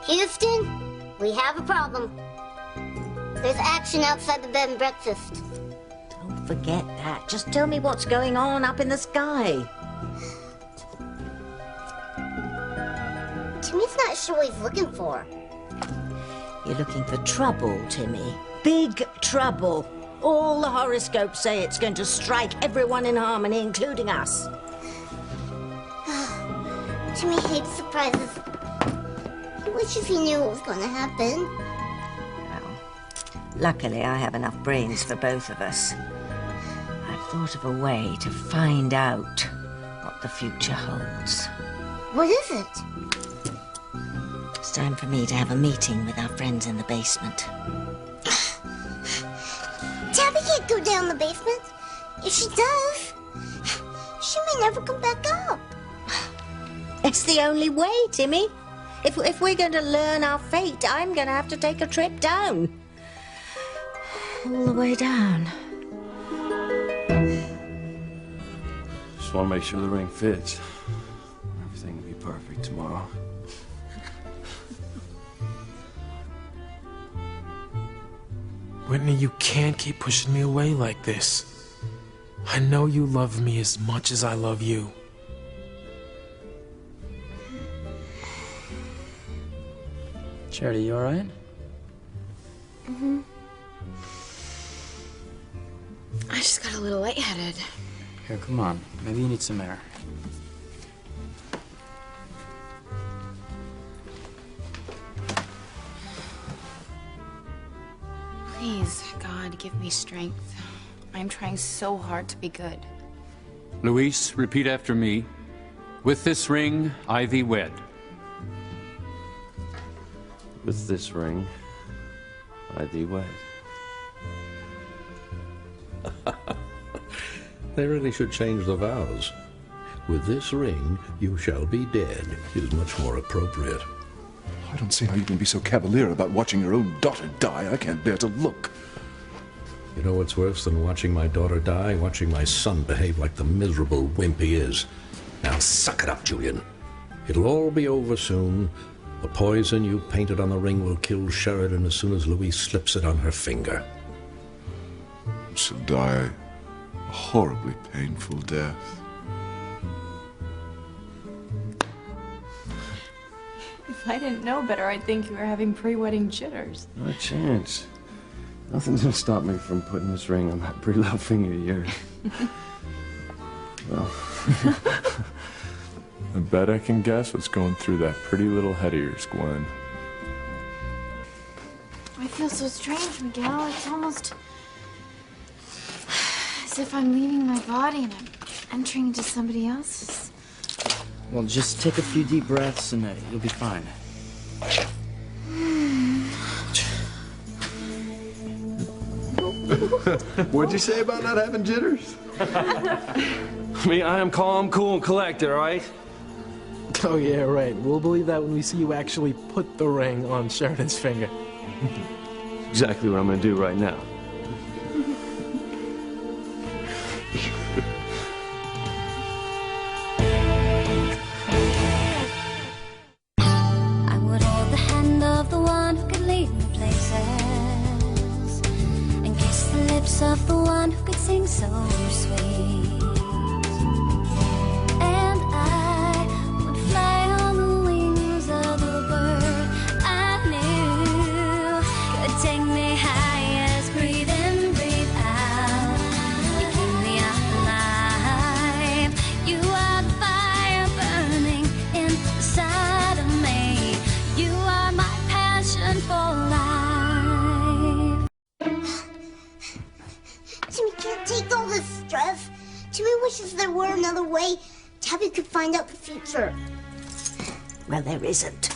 Houston, we have a problem. There's action outside the bed and breakfast. Don't forget that. Just tell me what's going on up in the sky. Timmy's not sure what he's looking for. You're looking for trouble, Timmy. Big trouble. All the horoscopes say it's going to strike everyone in Harmony, including us. Timmy hates surprises. He wishes he knew what was going to happen. Well, luckily I have enough brains for both of us. I've thought of a way to find out what the future holds. What is it? It's time for me to have a meeting with our friends in the basement. Tabby can't go down the basement. If she does, she may never come back up. It's the only way, Timmy. If we're going to learn our fate, I'm going to have to take a trip down. All the way down. Just want to make sure the ring fits. Everything will be perfect tomorrow. Whitney, you can't keep pushing me away like this. I know you love me as much as I love you. Charity, you all right? Mm-hmm. I just got a little lightheaded. Here, come on. Maybe you need some air. Please, God, give me strength. I'm trying so hard to be good. Luis, repeat after me. With this ring, I thee wed. With this ring, I thee wed. They really should change the vows. With this ring, you shall be dead is much more appropriate. I don't see how you can be so cavalier about watching your own daughter die. I can't bear to look. You know what's worse than watching my daughter die? Watching my son behave like the miserable wimp he is. Now suck it up, Julian. It'll all be over soon. The poison you painted on the ring will kill Sheridan as soon as Louise slips it on her finger. She'll die a horribly painful death. If I didn't know better, I'd think you were having pre-wedding jitters. Not a chance. Nothing's gonna stop me from putting this ring on that pretty little finger of yours. Well, I bet I can guess what's going through that pretty little head of yours, Gwen. I feel so strange, Miguel. It's almost as if I'm leaving my body and I'm entering into somebody else's. well, just take a few deep breaths and you'll be fine. What'd you say about not having jitters? I mean, I am calm, cool, and collected, all right? Oh, yeah, right. We'll believe that when we see you actually put the ring on Sheridan's finger. Exactly what I'm gonna do right now. I would hold the hand of the one who could lead me places and kiss the lips of the one who could sing so sweet. And I would fly on the wings of the bird I knew could take me high as breathe in, breathe out. You keep me alive. You are the fire burning inside of me. You are my passion for life. Timmy can't take all this stress. Timmy wishes there were another way Tabby could find out the future. Well, there isn't.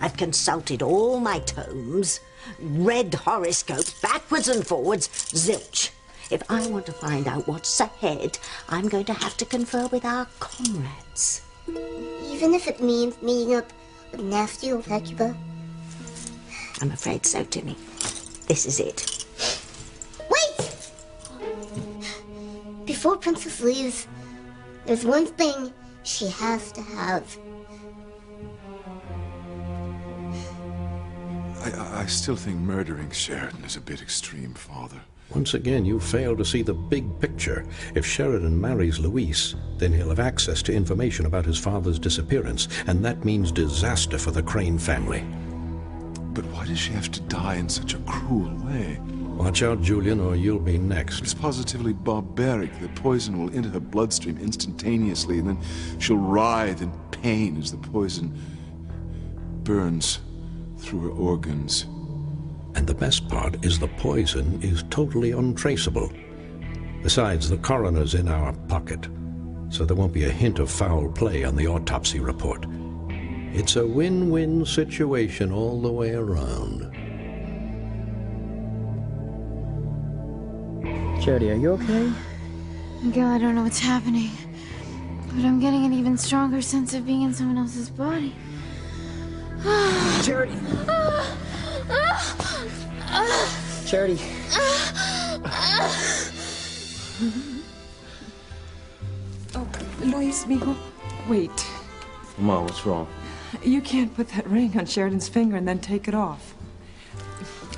I've consulted all my tomes, read horoscopes backwards and forwards, zilch. If I want to find out what's ahead, I'm going to have to confer with our comrades. Even if it means meeting up with nasty old Hecuba. I'm afraid so, Timmy. This is it. Wait! Before Princess leaves, there's one thing she has to have. I still think murdering Sheridan is a bit extreme, Father. Once again, you fail to see the big picture. If Sheridan marries Louise, then he'll have access to information about his father's disappearance, and that means disaster for the Crane family. But why does she have to die in such a cruel way? Watch out, Julian, or you'll be next. It's positively barbaric. The poison will enter her bloodstream instantaneously, and then she'll writhe in pain as the poison burns through her organs. And the best part is the poison is totally untraceable. Besides, the coroner's in our pocket, so there won't be a hint of foul play on the autopsy report. It's a win-win situation all the way around. Charity, are you okay? Miguel, I don't know what's happening, but I'm getting an even stronger sense of being in someone else's body. Charity! Charity! Oh, Luis, mijo, wait. Mom, what's wrong? You can't put that ring on Sheridan's finger and then take it off.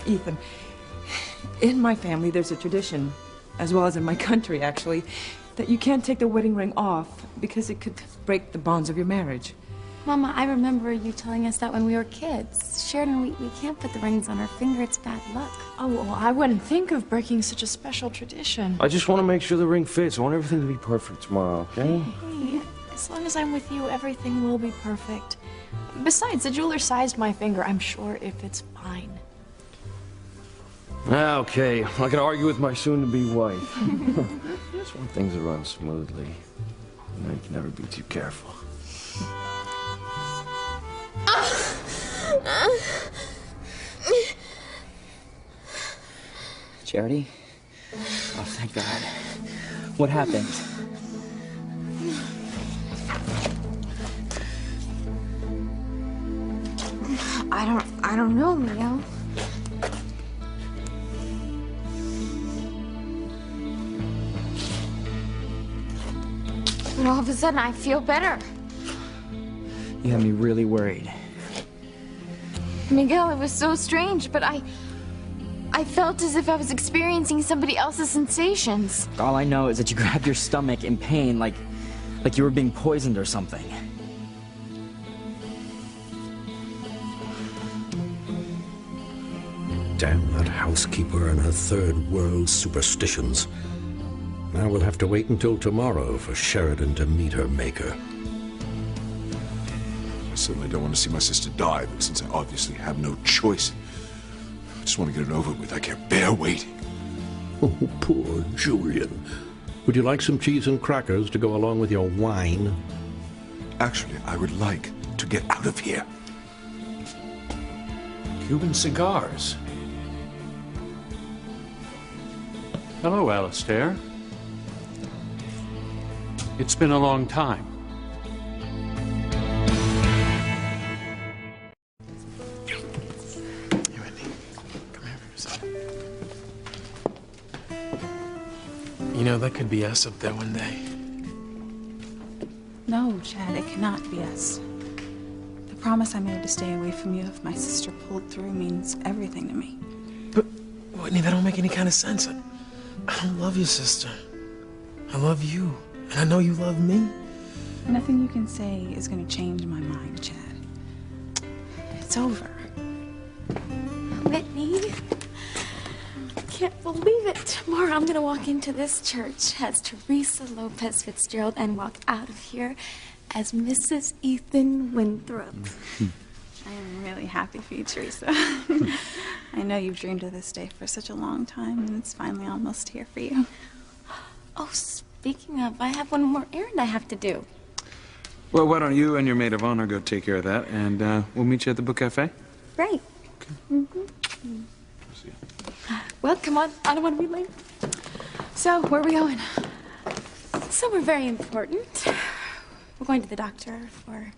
Ethan, in my family there's a tradition, as well as in my country actually, that you can't take the wedding ring off because it could break the bonds of your marriage. Mama, I remember you telling us that when we were kids. Sheridan, we can't put the rings on our finger. It's bad luck. Oh, well, I wouldn't think of breaking such a special tradition. I just want to make sure the ring fits. I want everything to be perfect tomorrow, okay? Hey, as long as I'm with you, everything will be perfect. Besides, the jeweler sized my finger. I'm sure it fits fine. Okay, I'm not gonna argue with my soon-to-be wife. I just want things to run smoothly. You know, you can never be too careful. Charity? Oh, thank God. What happened? I don't know, Leo. But all of a sudden, I feel better. You had me really worried. Miguel, it was so strange, but I felt as if I was experiencing somebody else's sensations. All I know is that you grabbed your stomach in pain, like you were being poisoned or something. Damn that housekeeper and her third world superstitions. Now we'll have to wait until tomorrow for Sheridan to meet her maker. I certainly don't want to see my sister die, but since I obviously have no choice, I just want to get it over with. I can't bear waiting. Oh, poor Julian. Would you like some cheese and crackers to go along with your wine? Actually, I would like to get out of here. Cuban cigars. Hello, Alistair. It's been a long time. You know, that could be us up there one day. No, Chad, it cannot be us. The promise I made to stay away from you if my sister pulled through means everything to me. But, Whitney, that don't make any kind of sense. I don't love your sister. I love you. And I know you love me. Nothing you can say is going to change my mind, Chad. It's over. Whitney, I can't believe it. Tomorrow I'm gonna walk into this church as Teresa Lopez Fitzgerald and walk out of here as Mrs. Ethan Winthrop. I am really happy for you, Teresa. I know you've dreamed of this day for such a long time, and it's finally almost here for you. Oh, speaking of, I have one more errand I have to do. Well, why don't you and your maid of honor go take care of that, and we'll meet you at the book cafe? Right. Okay. Well, come on. I don't want to be late. So, where are we going? Somewhere very important. We're going to the doctor for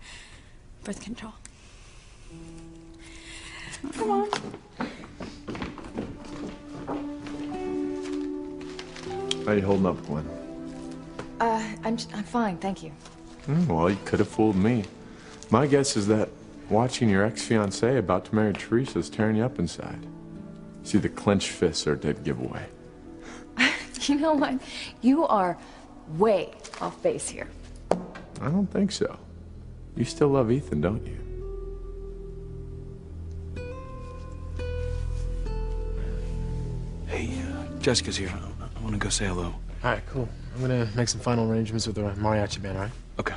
birth control. Come on. How you holding up, Gwen? I'm fine, thank you. Well, you could have fooled me. My guess is that Watching your ex-fiancée about to marry Teresa is tearing you up inside. See, the clenched fists are a dead giveaway. You know what? You are way off base here. I don't think so. You still love Ethan, don't you? Hey, Jessica's here. I want to go say hello. All right, cool. I'm gonna make some final arrangements with the mariachi band, all right? Okay.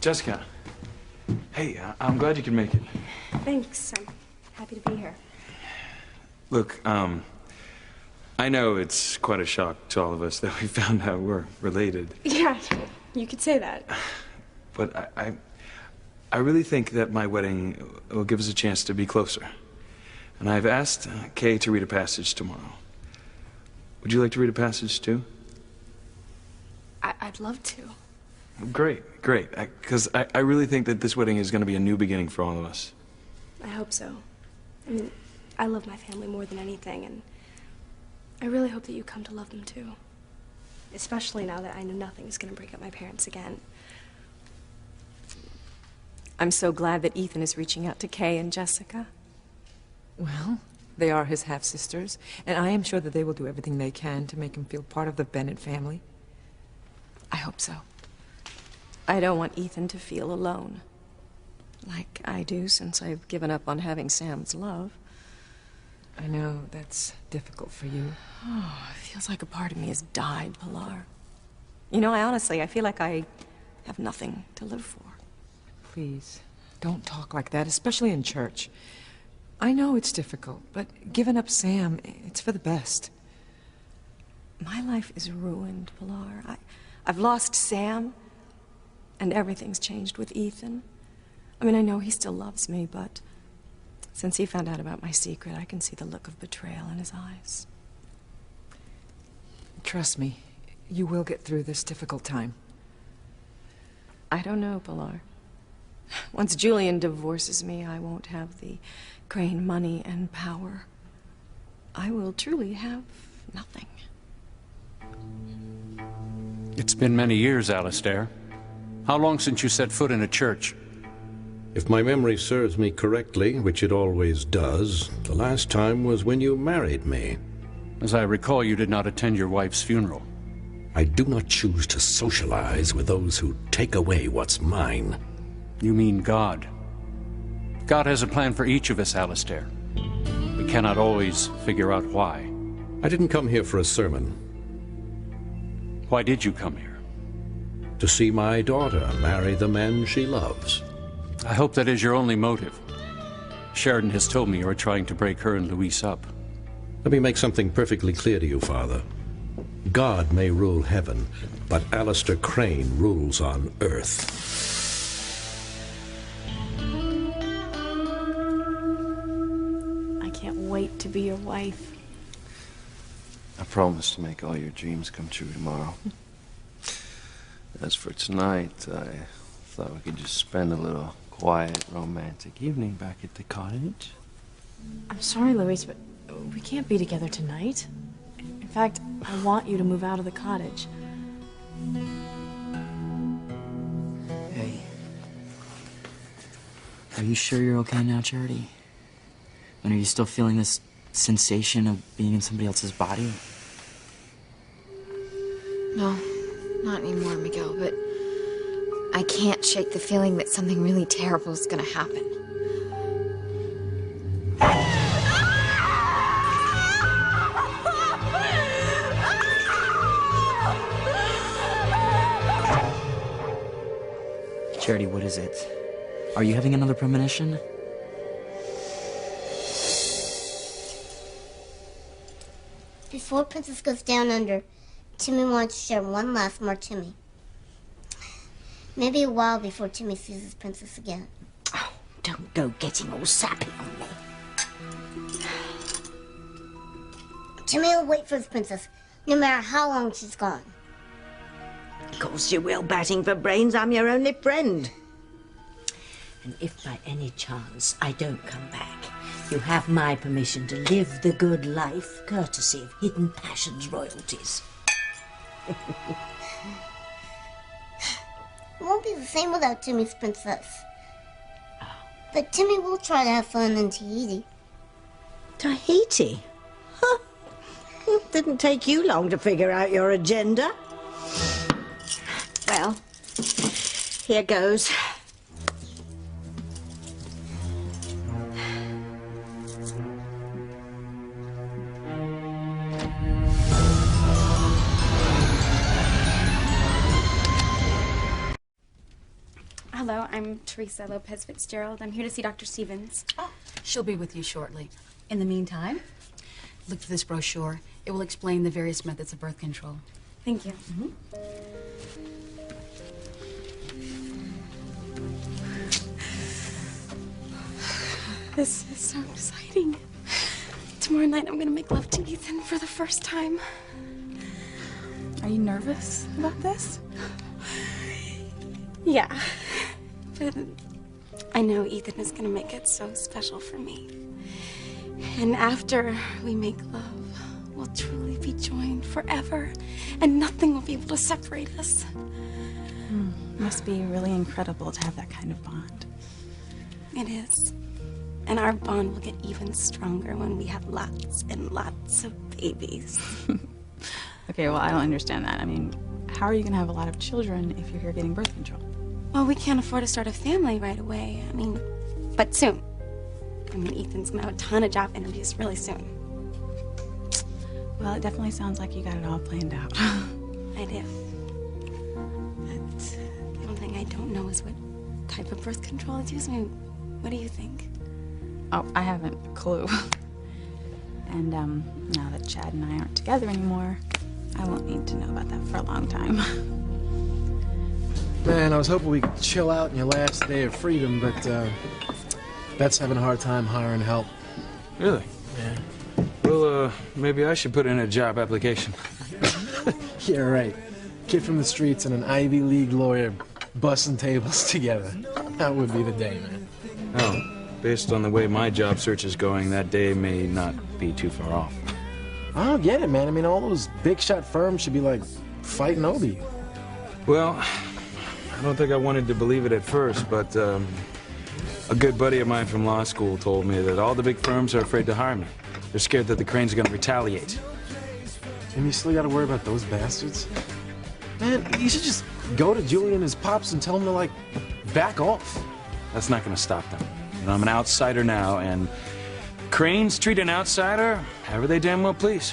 Jessica. Hey, I'm glad you can make it. Thanks. I'm happy to be here. Look, I know it's quite a shock to all of us that we found out we're related. Yeah, you could say that. But I really think that my wedding will give us a chance to be closer. And I've asked Kay to read a passage tomorrow. Would you like to read a passage too? I'd love to. Great, great. Because I really think that this wedding is going to be a new beginning for all of us. I hope so. I mean, I love my family more than anything, and I really hope that you come to love them too. Especially now that I know nothing is going to break up my parents again. I'm so glad that Ethan is reaching out to Kay and Jessica. Well, they are his half-sisters, and I am sure that they will do everything they can to make him feel part of the Bennett family. I hope so. I don't want Ethan to feel alone. Like I do since I've given up on having Sam's love. I know that's difficult for you. Oh, it feels like a part of me has died, Pilar. You know, I feel like I have nothing to live for. Please, don't talk like that, especially in church. I know it's difficult, but giving up Sam, it's for the best. My life is ruined, Pilar. I've lost Sam, and everything's changed with Ethan. I mean, I know he still loves me, but since he found out about my secret, I can see the look of betrayal in his eyes. Trust me, you will get through this difficult time. I don't know, Pilar. Once Julian divorces me, I won't have the Crane money and power. I will truly have nothing. It's been many years, Alistair. How long since you set foot in a church? If my memory serves me correctly, which it always does, the last time was when you married me. As I recall, you did not attend your wife's funeral. I do not choose to socialize with those who take away what's mine. You mean God. God has a plan for each of us, Alistair. We cannot always figure out why. I didn't come here for a sermon. Why did you come here? To see my daughter marry the man she loves. I hope that is your only motive. Sheridan has told me you are trying to break her and Luis up. Let me make something perfectly clear to you, Father. God may rule heaven, but Alistair Crane rules on earth. I can't wait to be your wife. I promise to make all your dreams come true tomorrow. As for tonight, I thought we could just spend a little quiet, romantic evening back at the cottage. I'm sorry, Luis, but we can't be together tonight. In fact, I want you to move out of the cottage. Hey. Are you sure you're okay now, Charity? And are you still feeling this sensation of being in somebody else's body? No, not anymore, Miguel, but I can't shake the feeling that something really terrible is gonna happen. Charity, what is it? Are you having another premonition? Before Princess goes down under, Timmy wants to share one last martini. Maybe a while before Timmy sees his princess again. Oh, don't go getting all sappy on me. Timmy will wait for his princess, no matter how long she's gone. Of course you will, batting for brains. I'm your only friend. And if by any chance I don't come back, you have my permission to live the good life, courtesy of Hidden Passions royalties. It won't be the same without Timmy's princess. But Timmy will try to have fun in Tahiti. Tahiti? Huh. Didn't take you long to figure out your agenda. Well, here goes. Hello, I'm Teresa Lopez Fitzgerald. I'm here to see Dr. Stevens. She'll be with you shortly. In the meantime, look for this brochure. It will explain the various methods of birth control. Thank you. This is so exciting. Tomorrow night I'm gonna make love to Ethan for the first time. Are you nervous about this? Yeah. But I know Ethan is gonna make it so special for me. And after we make love, we'll truly be joined forever, and nothing will be able to separate us. Must be really incredible to have that kind of bond. It is. And our bond will get even stronger when we have lots and lots of babies. Okay, well, I don't understand that. I mean, how are you going to have a lot of children if you're here getting birth control? Well, we can't afford to start a family right away. I mean, but soon. I mean, Ethan's gonna have a ton of job interviews really soon. Well, it definitely sounds like you got it all planned out. I do. But the one thing I don't know is what type of birth control is used. I mean, what do you think? Oh, I haven't a clue. And now that Chad and I aren't together anymore, I won't need to know about that for a long time. Man, I was hoping we could chill out in your last day of freedom, but Beth's having a hard time hiring help. Really? Yeah. Well, maybe I should put in a job application. Yeah, right. Kid from the streets and an Ivy League lawyer bussing tables together. That would be the day, man. Oh, based on the way my job search is going, that day may not be too far off. I don't get it, man. I mean, all those big shot firms should be like fighting over you. Well, I don't think I wanted to believe it at first, but a good buddy of mine from law school told me that all the big firms are afraid to hire me. They're scared that the Cranes are going to retaliate. And you still got to worry about those bastards? Man, you should just go to Julian and his pops and tell him to, like, back off. That's not going to stop them. You know, I'm an outsider now, and Cranes treat an outsider however they damn well please.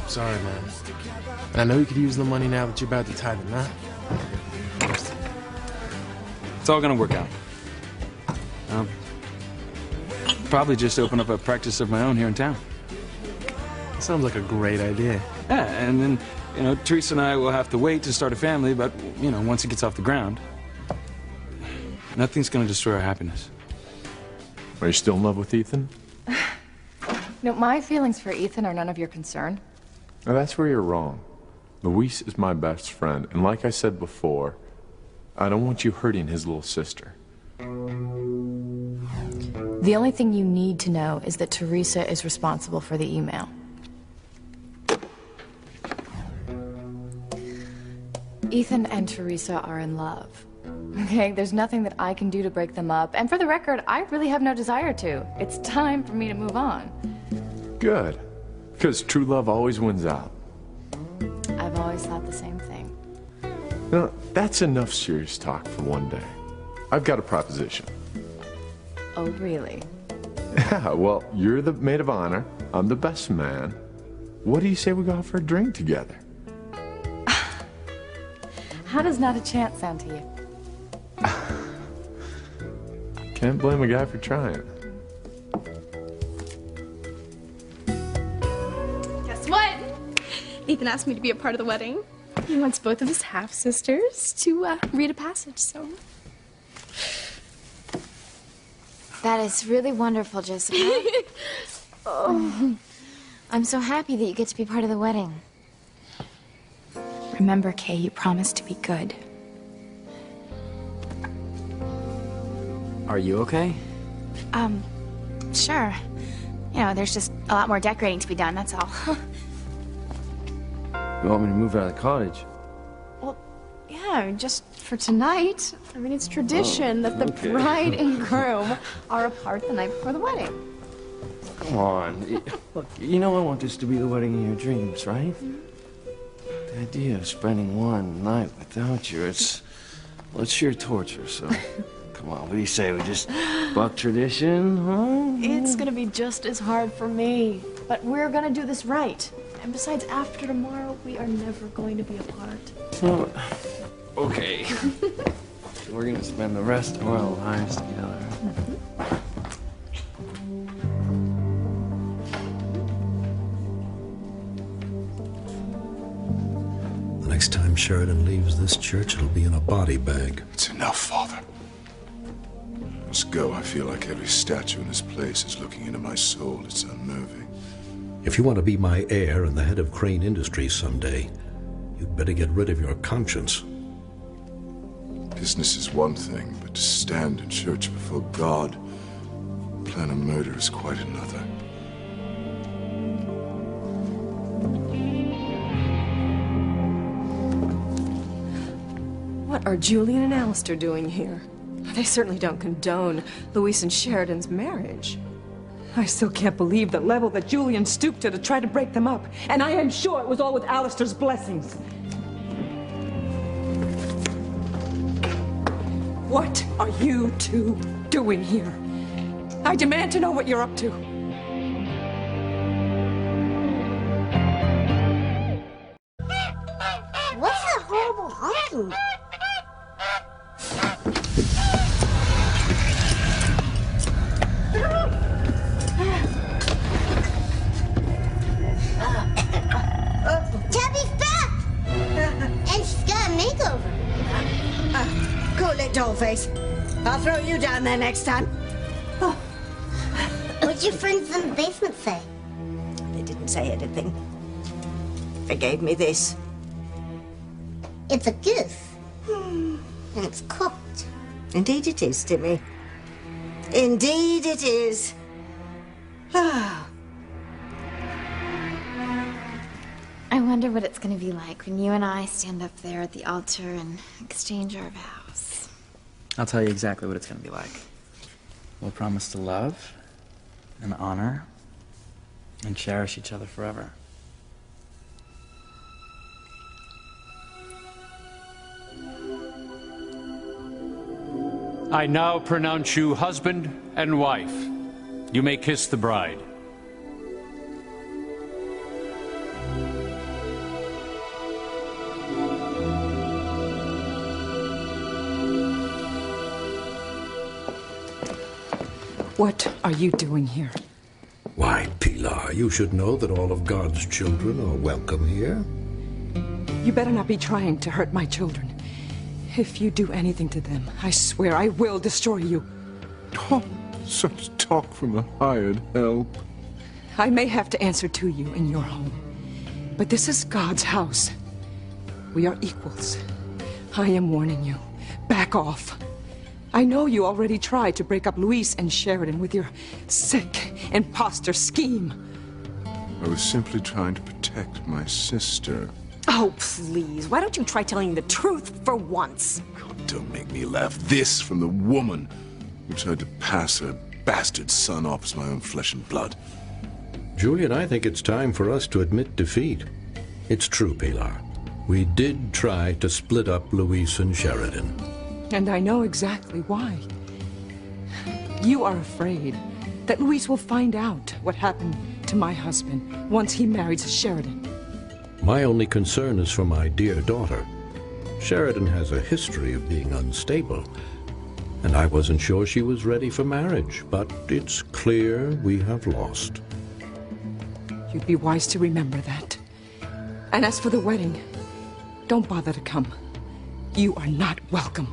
Sorry, man. And I know you could use the money now that you're about to tie the knot. It's all going to work out. I'll probably just open up a practice of my own here in town. Sounds like a great idea. Yeah, and then, you know, Teresa and I will have to wait to start a family, but, you know, once it gets off the ground, nothing's going to destroy our happiness. Are you still in love with Ethan? No, my feelings for Ethan are none of your concern. Now, that's where you're wrong. Luis is my best friend, and like I said before, I don't want you hurting his little sister. The only thing you need to know is that Teresa is responsible for the email. Ethan and Teresa are in love. Okay, there's nothing that I can do to break them up. And for the record, I really have no desire to. It's time for me to move on. Good. Because true love always wins out. I've always thought the same thing. Now, that's enough serious talk for one day. I've got a proposition. Oh, really? Yeah, well, you're the maid of honor. I'm the best man. What do you say we go out for a drink together? How does not a chance sound to you? Can't blame a guy for trying. Guess what? Ethan asked me to be a part of the wedding. He wants both of his half-sisters to read a passage, so... That is really wonderful, Jessica. Oh. I'm so happy that you get to be part of the wedding. Remember, Kay, you promised to be good. Are you okay? Sure. You know, there's just a lot more decorating to be done, that's all. You want me to move out of the cottage? Well, yeah, Yeah, just for tonight. I mean, it's tradition that the bride and groom are apart the night before the wedding. Come on. Look, you know I want this to be the wedding of your dreams, right? The idea of spending one night without you, it's sheer torture, so... Come on, what do you say? We just buck tradition, huh? It's gonna be just as hard for me, but we're gonna do this right. And besides, after tomorrow, we are never going to be apart. Oh, okay. We're gonna spend the rest of our lives together. The next time Sheridan leaves this church, it'll be in a body bag. It's enough, Father. Let's go. I feel like every statue in this place is looking into my soul. It's unnerving. If you want to be my heir and the head of Crane Industries someday, you'd better get rid of your conscience. Business is one thing, but to stand in church before God, plan a murder is quite another. What are Julian and Alistair doing here? They certainly don't condone Louise and Sheridan's marriage. I still can't believe the level that Julian stooped to try to break them up. And I am sure it was all with Alistair's blessings. What are you two doing here? I demand to know what you're up to. What's that horrible honking? Tabby's back! And she's got a makeover. Cool it, dollface. I'll throw you down there next time. What'd your friends in the basement say? They didn't say anything. They gave me this. It's a goose. And it's cooked. Indeed it is, Timmy. Indeed it is. I wonder what it's going to be like when you and I stand up there at the altar and exchange our vows. I'll tell you exactly what it's going to be like. We'll promise to love and honor and cherish each other forever. I now pronounce you husband and wife. You may kiss the bride. What are you doing here? Why, Pilar, you should know that all of God's children are welcome here. You better not be trying to hurt my children. If you do anything to them, I swear I will destroy you. Oh, such talk from the hired help. I may have to answer to you in your home, but this is God's house. We are equals. I am warning you. Back off. I know you already tried to break up Louise and Sheridan with your sick imposter scheme. I was simply trying to protect my sister. Oh, please. Why don't you try telling the truth for once? Don't make me laugh. This from the woman who tried to pass her bastard son off as my own flesh and blood. Julian, I think it's time for us to admit defeat. It's true, Pilar. We did try to split up Louise and Sheridan. And I know exactly why. You are afraid that Louise will find out what happened to my husband once he marries Sheridan. My only concern is for my dear daughter. Sheridan has a history of being unstable, and I wasn't sure she was ready for marriage, but it's clear we have lost. You'd be wise to remember that. And as for the wedding, don't bother to come. You are not welcome.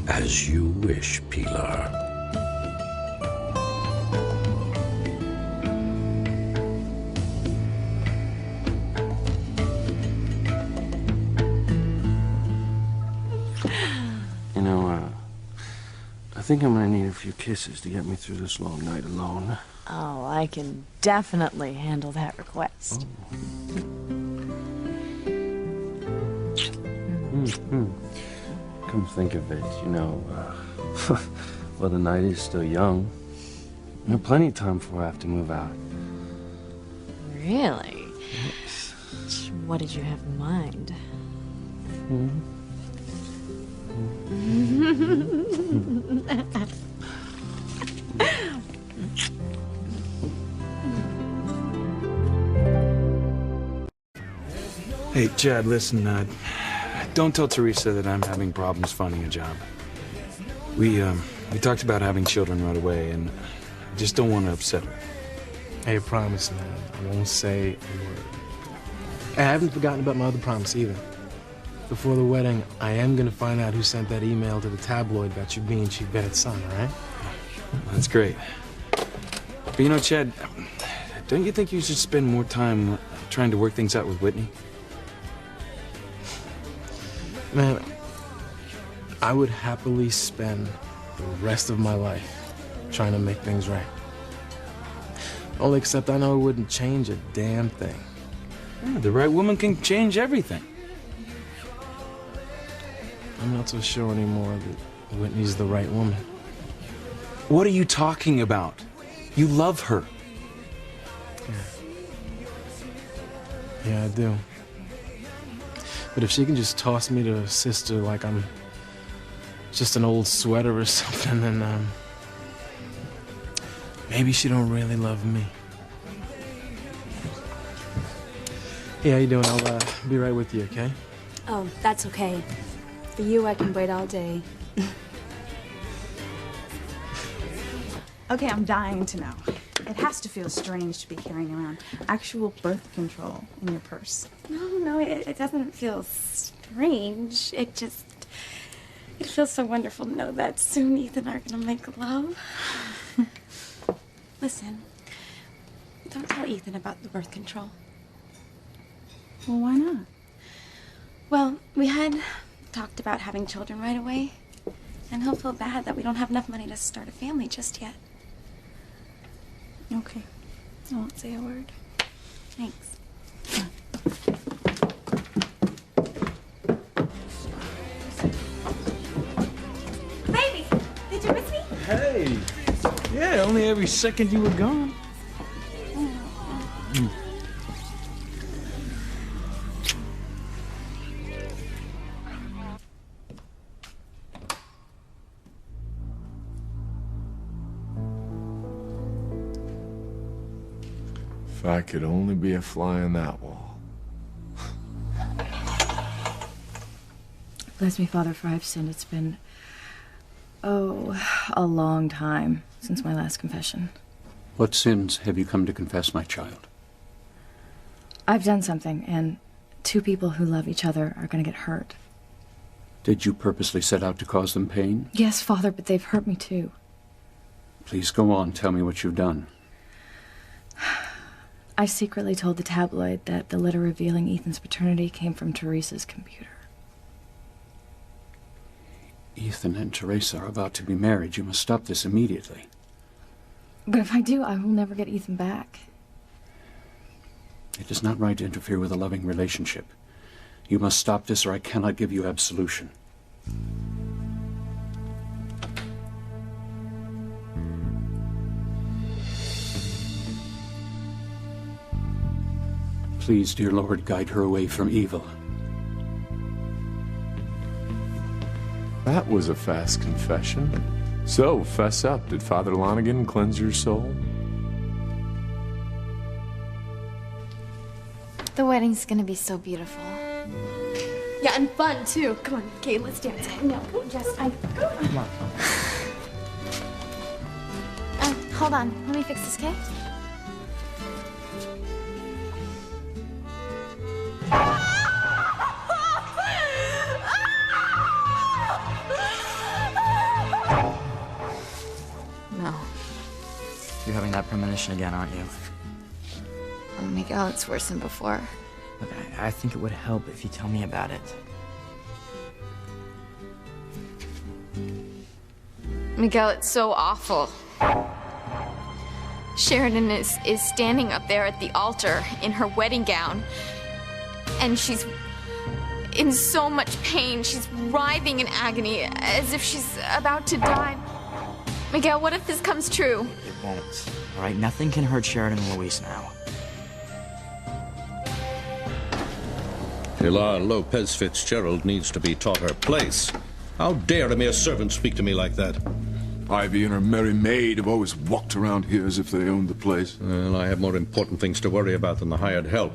As you wish, Pilar. You know, I think I'm gonna need a few kisses to get me through this long night alone. Oh, I can definitely handle that request. Come think of it, you know, well, the night is still young. There's plenty of time before I have to move out. Really? What did you have in mind? Hey, Chad, listen, don't tell Teresa that I'm having problems finding a job. We talked about having children right away, and I just don't want to upset her. Hey, I promise, man. I won't say a word. I haven't forgotten about my other promise either. Before the wedding, I am gonna find out who sent that email to the tabloid about you being Chief Bennett's son, all right? That's great. But you know, Chad, don't you think you should spend more time trying to work things out with Whitney? Man, I would happily spend the rest of my life trying to make things right. Only except I know it wouldn't change a damn thing. Yeah, the right woman can change everything. I'm not so sure anymore that Whitney's the right woman. What are you talking about? You love her. Yeah, I do. But if she can just toss me to her sister like I'm just an old sweater or something, then maybe she don't really love me. Hey, how you doing? I'll be right with you, okay? Oh, that's okay. For you, I can wait all day. Okay, I'm dying to know. It has to feel strange to be carrying around actual birth control in your purse. No, it doesn't feel strange. It feels so wonderful to know that soon Ethan and I are gonna make love. Listen, don't tell Ethan about the birth control. Well, why not? Well, we had talked about having children right away, and he'll feel bad that we don't have enough money to start a family just yet. Okay. I won't say a word. Thanks. Baby, did you miss me? Hey! Yeah, only every second you were gone. If I could only be a fly on that wall. Bless me, Father, for I've sinned. It's been, a long time since my last confession. What sins have you come to confess, my child? I've done something, and two people who love each other are going to get hurt. Did you purposely set out to cause them pain? Yes, Father, but they've hurt me too. Please go on, tell me what you've done. I secretly told the tabloid that the letter revealing Ethan's paternity came from Teresa's computer. Ethan and Teresa are about to be married. You must stop this immediately. But if I do, I will never get Ethan back. It is not right to interfere with a loving relationship. You must stop this or I cannot give you absolution. Please, dear Lord, guide her away from evil. That was a fast confession. So, fess up. Did Father Lonigan cleanse your soul? The wedding's gonna be so beautiful. Yeah, and fun too. Come on, Kay, let's dance. No, just Come on. Hold on. Let me fix this, okay? No. You're having that premonition again, aren't you? Oh, Miguel, it's worse than before. Look, I think it would help if you tell me about it. Miguel, it's so awful. Sheridan is standing up there at the altar in her wedding gown. And she's in so much pain. She's writhing in agony, as if she's about to die. Miguel, what if this comes true? It won't. All right, nothing can hurt Sheridan and Luis now. Pilar Lopez Fitzgerald needs to be taught her place. How dare a mere servant speak to me like that? Ivy and her merry maid have always walked around here as if they owned the place. Well, I have more important things to worry about than the hired help.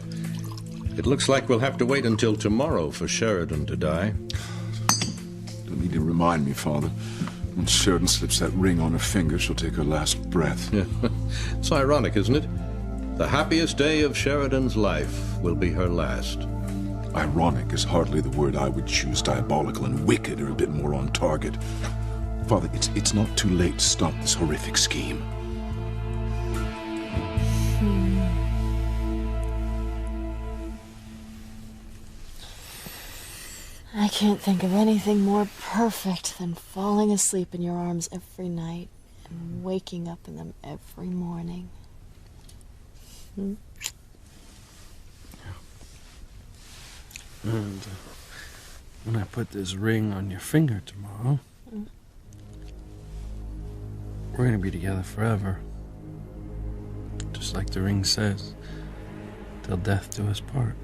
It looks like we'll have to wait until tomorrow for Sheridan to die. Don't need to remind me, Father. When Sheridan slips that ring on her finger, she'll take her last breath. Yeah. It's ironic, isn't it? The happiest day of Sheridan's life will be her last. Ironic is hardly the word I would choose. Diabolical and wicked are a bit more on target. Father, it's not too late to stop this horrific scheme. I can't think of anything more perfect than falling asleep in your arms every night and waking up in them every morning. And when I put this ring on your finger tomorrow, we're gonna be together forever. Just like the ring says, till death do us part.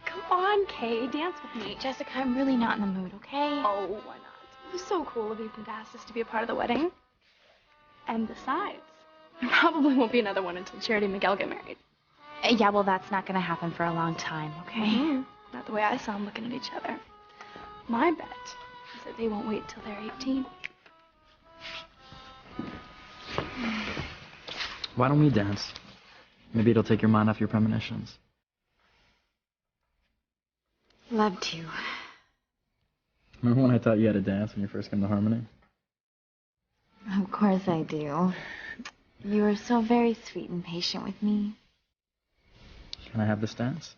Come on, Kay, dance with me. Jessica, I'm really not in the mood, okay? Oh, why not? It was so cool of Ethan to ask us to be a part of the wedding. And besides, there probably won't be another one until Charity and Miguel get married. Yeah, well, that's not gonna happen for a long time, okay? Not the way I saw them looking at each other. My bet is that they won't wait till they're 18. Why don't we dance? Maybe it'll take your mind off your premonitions. Love to. Remember when I taught you how to dance when you first came to Harmony? Of course I do. You were so very sweet and patient with me. Can I have this dance?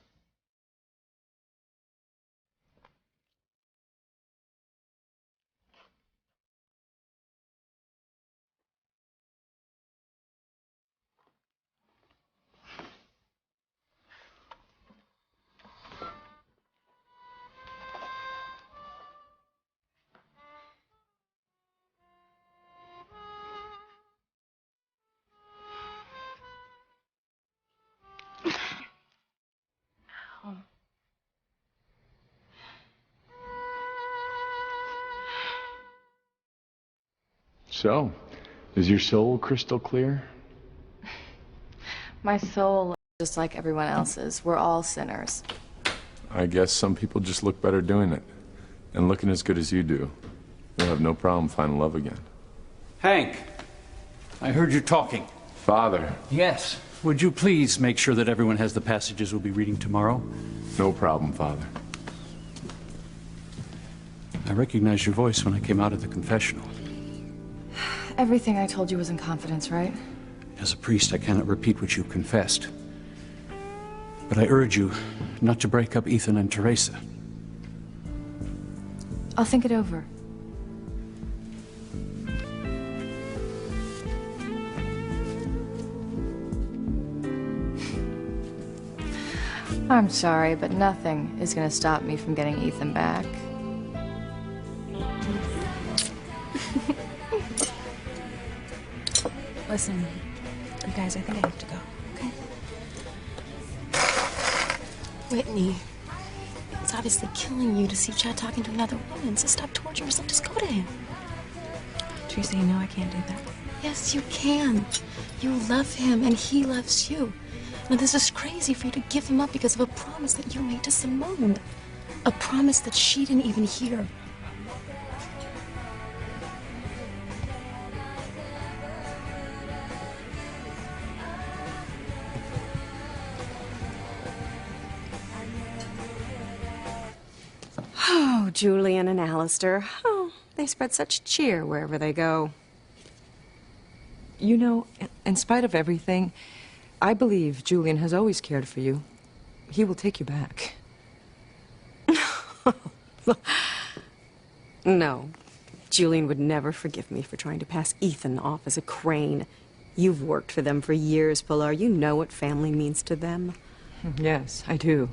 So, is your soul crystal clear? My soul is just like everyone else's. We're all sinners. I guess some people just look better doing it. And looking as good as you do, you'll have no problem finding love again. Hank, I heard you talking. Father. Yes. Would you please make sure that everyone has the passages we'll be reading tomorrow? No problem, Father. I recognized your voice when I came out of the confessional. Everything I told you was in confidence, right? As a priest, I cannot repeat what you confessed. But I urge you not to break up Ethan and Teresa. I'll think it over. I'm sorry, but nothing is going to stop me from getting Ethan back. Listen, you guys, I think I have to go, okay? Whitney, it's obviously killing you to see Chad talking to another woman, so stop torturing yourself. Just go to him. Teresa, you know I can't do that. Yes, you can. You love him, and he loves you. Now, this is crazy for you to give him up because of a promise that you made to Simone. A promise that she didn't even hear. Oh, Julian and Alistair. Oh, they spread such cheer wherever they go. You know, in spite of everything, I believe Julian has always cared for you. He will take you back. No, Julian would never forgive me for trying to pass Ethan off as a crane. You've worked for them for years, Pilar. You know what family means to them. Yes, I do.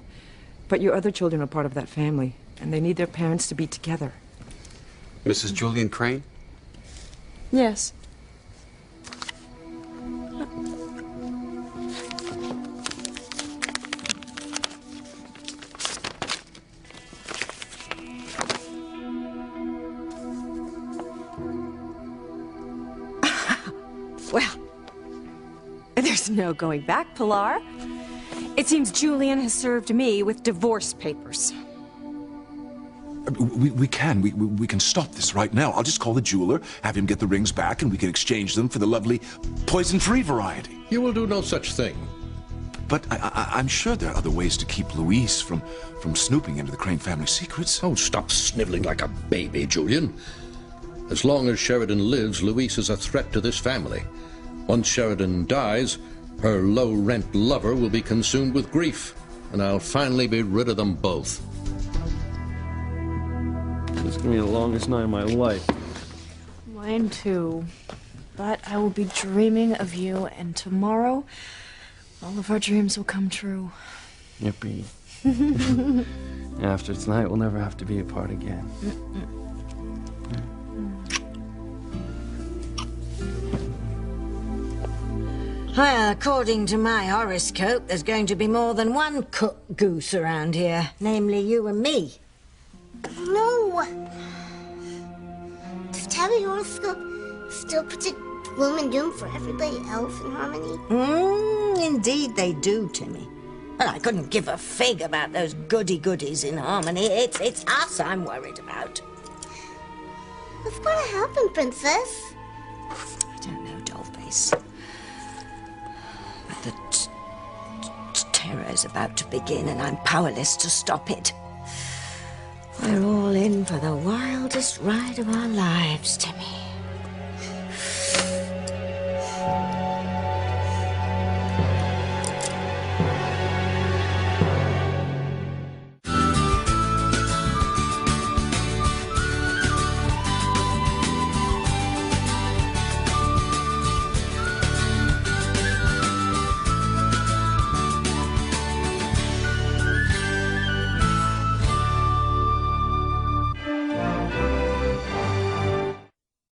But your other children are part of that family, and they need their parents to be together. Mrs. Julian Crane? Yes. Well, there's no going back, Pilar. It seems Julian has served me with divorce papers. We can stop this right now. I'll just call the jeweler, have him get the rings back, and we can exchange them for the lovely poison-free variety. You will do no such thing. But I'm sure there are other ways to keep Louise from snooping into the Crane family secrets. Oh, stop sniveling like a baby, Julian. As long as Sheridan lives, Louise is a threat to this family. Once Sheridan dies, her low-rent lover will be consumed with grief, and I'll finally be rid of them both. This is gonna be the longest night of my life. Mine too. But I will be dreaming of you, and tomorrow, all of our dreams will come true. Yippee. After tonight, we'll never have to be apart again. Well, according to my horoscope, there's going to be more than one cooked goose around here, namely you and me. No. Does Tabby horoscope still predict gloom and doom for everybody else in Harmony? Indeed they do, Timmy. But I couldn't give a fig about those goody-goodies in Harmony. It's us I'm worried about. What's going to happen, Princess? I don't know, Dollface. But the terror is about to begin, and I'm powerless to stop it. We're all in for the wildest ride of our lives, Timmy.